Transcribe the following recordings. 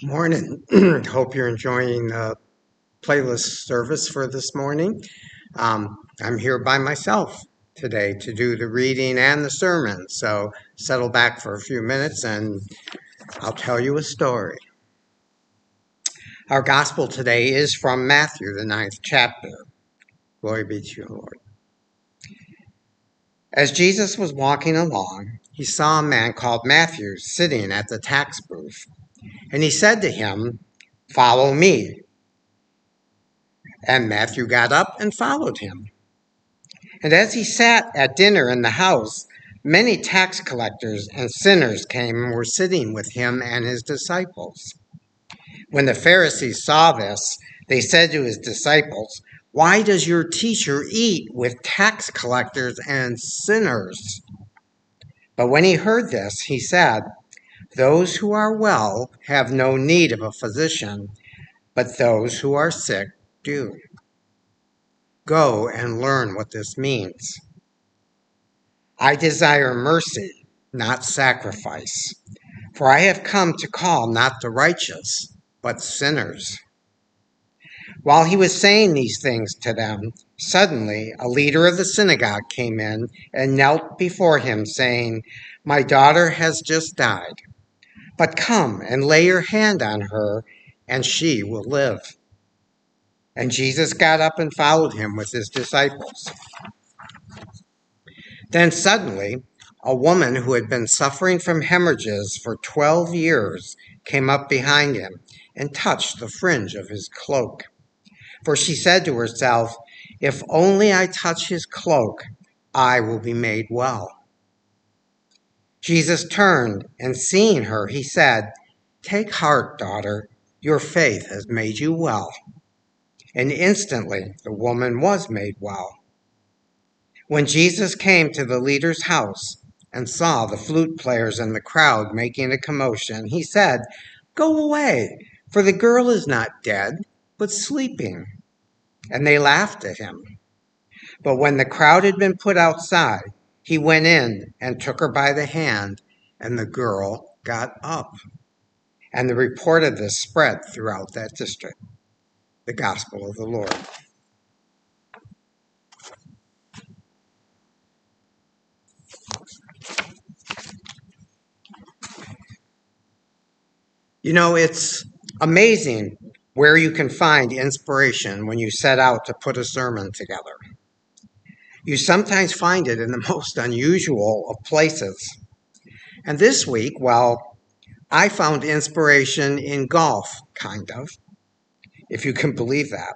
Morning. Hope you're enjoying the playlist service for this morning. I'm here by myself today to do the reading and the sermon. So settle back for a few minutes and I'll tell you a story. Our gospel today is from Matthew, the 9th chapter. Glory be to you, Lord. As Jesus was walking along, he saw a man called Matthew sitting at the tax booth. And he said to him, "Follow me." And Matthew got up and followed him. And as he sat at dinner in the house, many tax collectors and sinners came and were sitting with him and his disciples. When the Pharisees saw this, they said to his disciples, "Why does your teacher eat with tax collectors and sinners?" But when he heard this, he said, "Those who are well have no need of a physician, but those who are sick do. Go and learn what this means. I desire mercy, not sacrifice, for I have come to call not the righteous, but sinners." While he was saying these things to them, suddenly a leader of the synagogue came in and knelt before him, saying, "My daughter has just died, but come and lay your hand on her, and she will live." And Jesus got up and followed him with his disciples. Then suddenly, a woman who had been suffering from hemorrhages for 12 years came up behind him and touched the fringe of his cloak. For she said to herself, "If only I touch his cloak, I will be made well." Jesus turned, and seeing her, he said, "Take heart, daughter, your faith has made you well." And instantly the woman was made well. When Jesus came to the leader's house and saw the flute players and the crowd making a commotion, he said, "Go away, for the girl is not dead, but sleeping." And they laughed at him. But when the crowd had been put outside, he went in and took her by the hand, and the girl got up. And the report of this spread throughout that district. The gospel of the Lord. You know, it's amazing where you can find inspiration when you set out to put a sermon together. You sometimes find it in the most unusual of places. And this week, well, I found inspiration in golf, kind of, if you can believe that.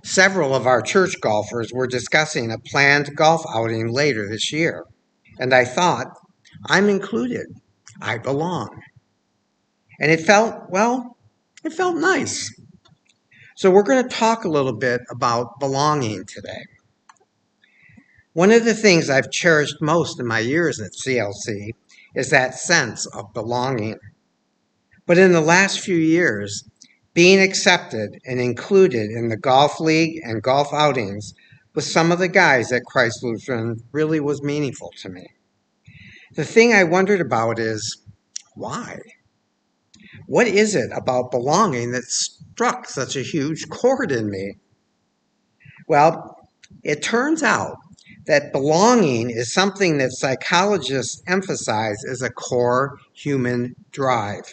Several of our church golfers were discussing a planned golf outing later this year. And I thought, I'm included. I belong. And it felt nice. So we're going to talk a little bit about belonging today. One of the things I've cherished most in my years at CLC is that sense of belonging. But in the last few years, being accepted and included in the golf league and golf outings with some of the guys at Christ Lutheran really was meaningful to me. The thing I wondered about is, why? What is it about belonging that struck such a huge chord in me? Well, it turns out that belonging is something that psychologists emphasize as a core human drive.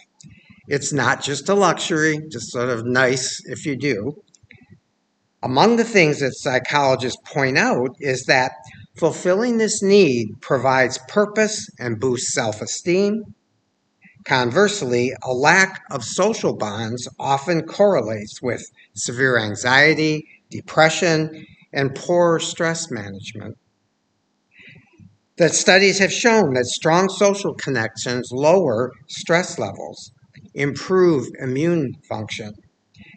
It's not just a luxury, just sort of nice if you do. Among the things that psychologists point out is that fulfilling this need provides purpose and boosts self-esteem. Conversely, a lack of social bonds often correlates with severe anxiety, depression, and poor stress management. The studies have shown that strong social connections lower stress levels, improve immune function,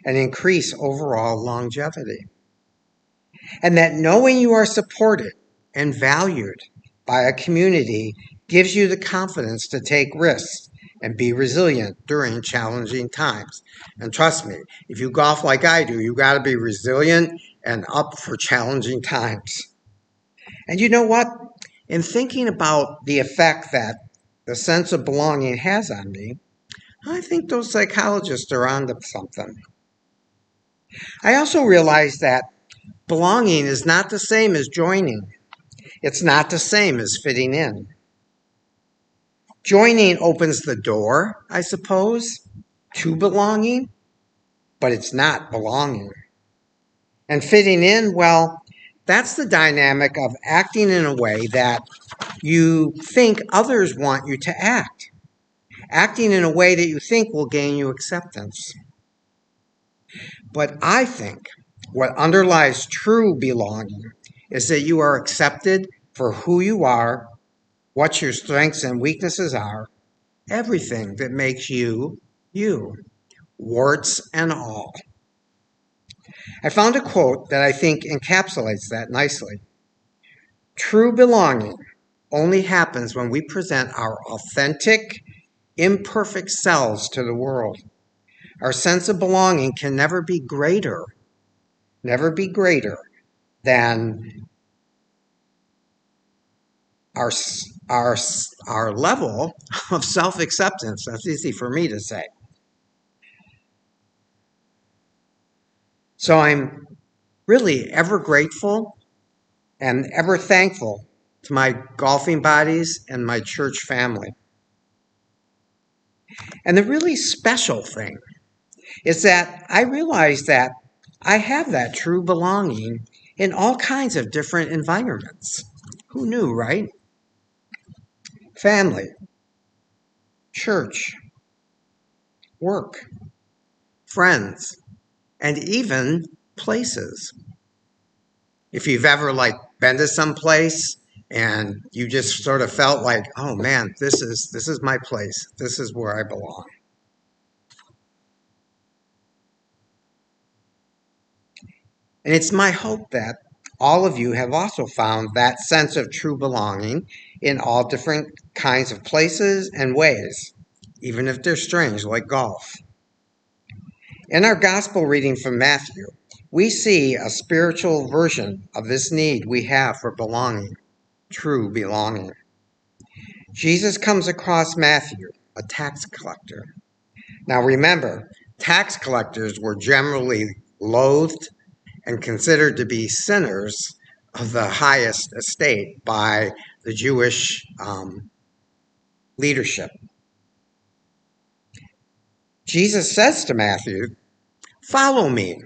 and increase overall longevity. And that knowing you are supported and valued by a community gives you the confidence to take risks and be resilient during challenging times. And trust me, if you golf like I do, you got to be resilient and up for challenging times. And you know what? In thinking about the effect that the sense of belonging has on me, I think those psychologists are onto something. I also realized that belonging is not the same as joining. It's not the same as fitting in. Joining opens the door, I suppose, to belonging, but it's not belonging. And fitting in, well, that's the dynamic of acting in a way that you think others want you to act, acting in a way that you think will gain you acceptance. But I think what underlies true belonging is that you are accepted for who you are, what your strengths and weaknesses are, everything that makes you, you, warts and all. I found a quote that I think encapsulates that nicely. True belonging only happens when we present our authentic, imperfect selves to the world. Our sense of belonging can never be greater than our, our, our level of self-acceptance. That's easy for me to say. So I'm really ever grateful and ever thankful to my golfing buddies and my church family. And the really special thing is that I realize that I have that true belonging in all kinds of different environments. Who knew, right? Family, church, work, friends, and even places. If you've ever been to some place and you just sort of felt like, oh man, this is my place. This is where I belong. And it's my hope that all of you have also found that sense of true belonging in all different kinds of places and ways, even if they're strange, like golf. In our gospel reading from Matthew, we see a spiritual version of this need we have for belonging, true belonging. Jesus comes across Matthew, a tax collector. Now remember, tax collectors were generally loathed and considered to be sinners of the highest estate by the Jewish leadership. Jesus says to Matthew, "Follow me."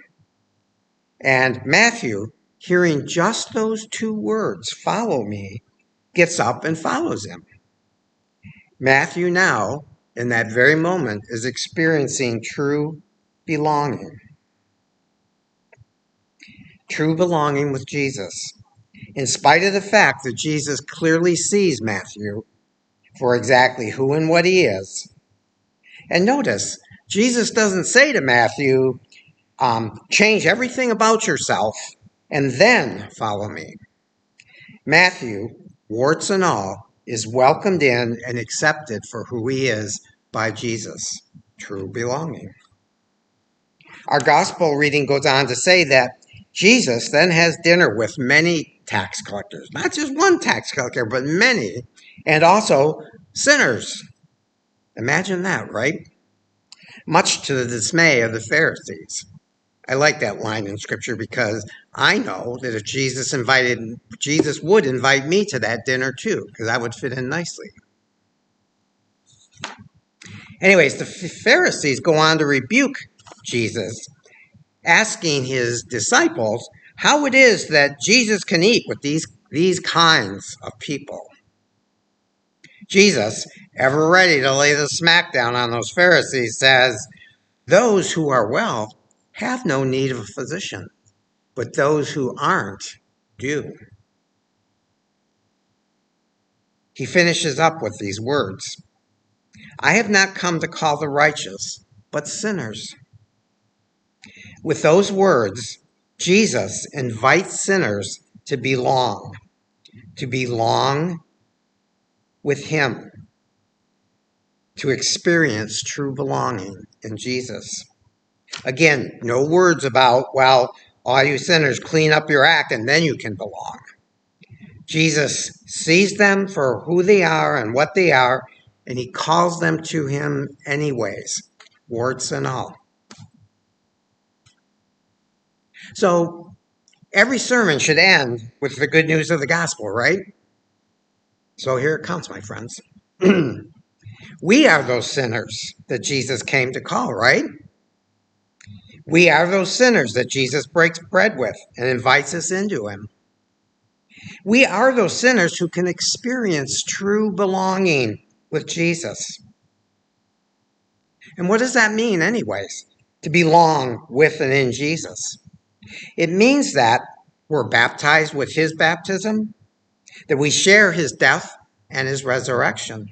And Matthew, hearing just those two words, "follow me," gets up and follows him. Matthew now, in that very moment, is experiencing true belonging. True belonging with Jesus. In spite of the fact that Jesus clearly sees Matthew for exactly who and what he is. And notice, Jesus doesn't say to Matthew, change everything about yourself and then follow me. Matthew, warts and all, is welcomed in and accepted for who he is by Jesus. True belonging. Our gospel reading goes on to say that Jesus then has dinner with many tax collectors, not just one tax collector, but many, and also sinners. Imagine that, right? Much to the dismay of the Pharisees. I like that line in scripture because I know that if Jesus would invite me to that dinner too, because I would fit in nicely. Anyways, the Pharisees go on to rebuke Jesus, asking his disciples how it is that Jesus can eat with these kinds of people. Jesus, ever ready to lay the smackdown on those Pharisees, says, "Those who are well have no need of a physician, but those who aren't do." He finishes up with these words, "I have not come to call the righteous, but sinners." With those words, Jesus invites sinners to belong with him, to experience true belonging in Jesus. Again, no words about, well, all you sinners, clean up your act and then you can belong. Jesus sees them for who they are and what they are, and he calls them to him anyways, warts and all. So every sermon should end with the good news of the gospel, right? So here it comes, my friends. We are those sinners that Jesus came to call, right? We are those sinners that Jesus breaks bread with and invites us into him. We are those sinners who can experience true belonging with Jesus. And what does that mean, anyways, to belong with and in Jesus? It means that we're baptized with his baptism, that we share his death and his resurrection.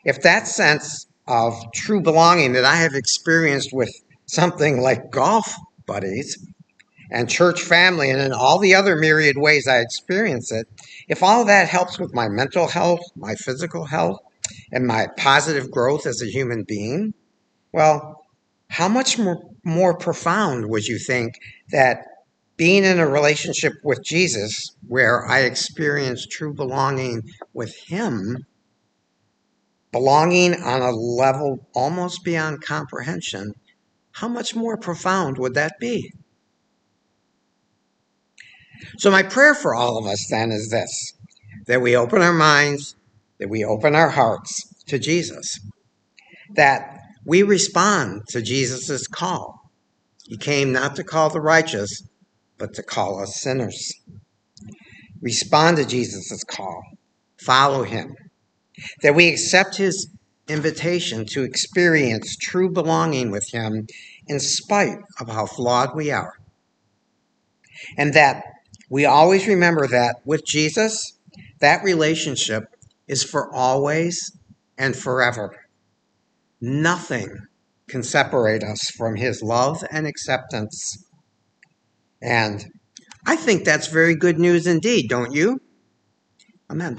If that sense of true belonging that I have experienced with something like golf buddies and church family and in all the other myriad ways I experience it, if all of that helps with my mental health, my physical health, and my positive growth as a human being, well, how much more profound would you think that being in a relationship with Jesus where I experience true belonging with him, belonging on a level almost beyond comprehension, how much more profound would that be? So my prayer for all of us then is this, that we open our minds, that we open our hearts to Jesus, that we respond to Jesus' call. He came not to call the righteous, but to call us sinners. Respond to Jesus' call. Follow him. That we accept his invitation to experience true belonging with him in spite of how flawed we are. And that we always remember that with Jesus, that relationship is for always and forever. Nothing can separate us from his love and acceptance. And I think that's very good news indeed, don't you? Amen.